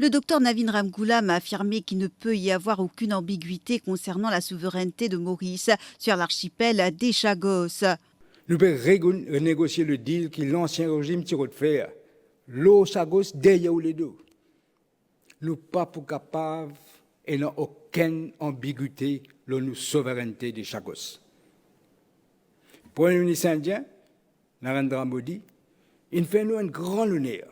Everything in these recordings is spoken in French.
Le docteur Navin Ramgoolam a affirmé qu'il ne peut y avoir aucune ambiguïté concernant la souveraineté de Maurice sur l'archipel des Chagos. Nous pouvons renégocier le deal que l'ancien régime tire de faire. L'eau Chagos derrière les deux. Nous pas pour capables et n'avons aucune ambiguïté dans la souveraineté des Chagos. Premier ministre indien, Narendra Modi, il fait nous un grand honneur.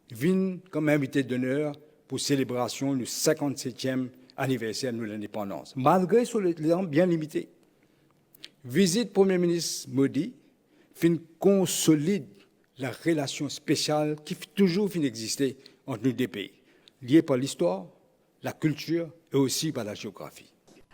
Il vient comme invité d'honneur pour célébration du 57e anniversaire de l'indépendance, malgré son temps bien limité. Visite Premier ministre Modi consolide la relation spéciale qui toujours exister entre nos deux pays, liée par l'histoire, la culture et aussi par la géographie.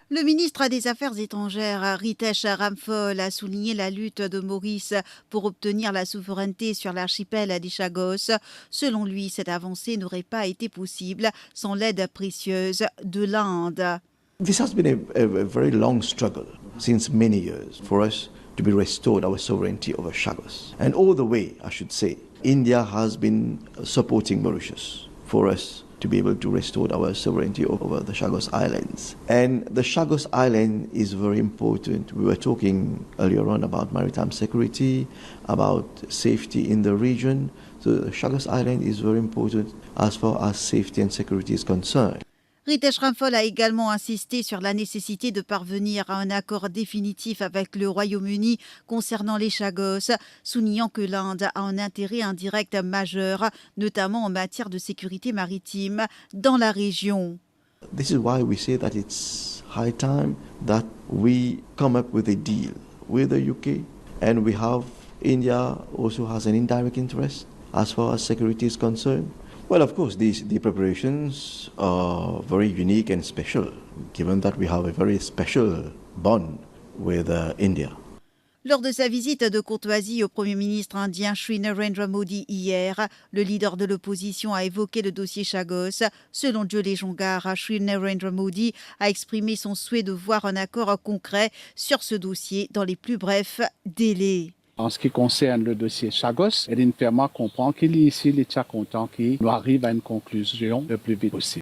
Le ministre des Affaires étrangères, Ritesh Ramphal, a souligné la lutte de Maurice pour obtenir la souveraineté sur l'archipel des Chagos. Selon lui, cette avancée n'aurait pas été possible sans l'aide précieuse de l'Inde. This has been a very long struggle since many years for us to be restored our sovereignty over Chagos. And all the way, I should say, India has been supporting Mauritius for us to be able to restore our sovereignty over the Chagos Islands. And the Chagos Island is very important. We were talking earlier on about maritime security, about safety in the region. So the Chagos Island is very important as far as safety and security is concerned. Ritesh Ramphal a également insisté sur la nécessité de parvenir à un accord définitif avec le Royaume-Uni concernant les Chagos, soulignant que l'Inde a un intérêt indirect majeur, notamment en matière de sécurité maritime dans la région. This is why we say that it's high time that we come up with a deal with the UK, and we have India also has an indirect interest as far as security is concerned. Well, of course, the preparations are very unique and special, given that we have a very special bond with India. Lors de sa visite de courtoisie au Premier ministre indien Sri Narendra Modi hier, le leader de l'opposition a évoqué le dossier Chagos. Selon Jolé Jongar, Sri Narendra Modi a exprimé son souhait de voir un accord concret sur ce dossier dans les plus brefs délais. En ce qui concerne le dossier Chagos, Erin Ferma comprend qu'il est ici l'État content qu'il nous arrive à une conclusion le plus vite possible.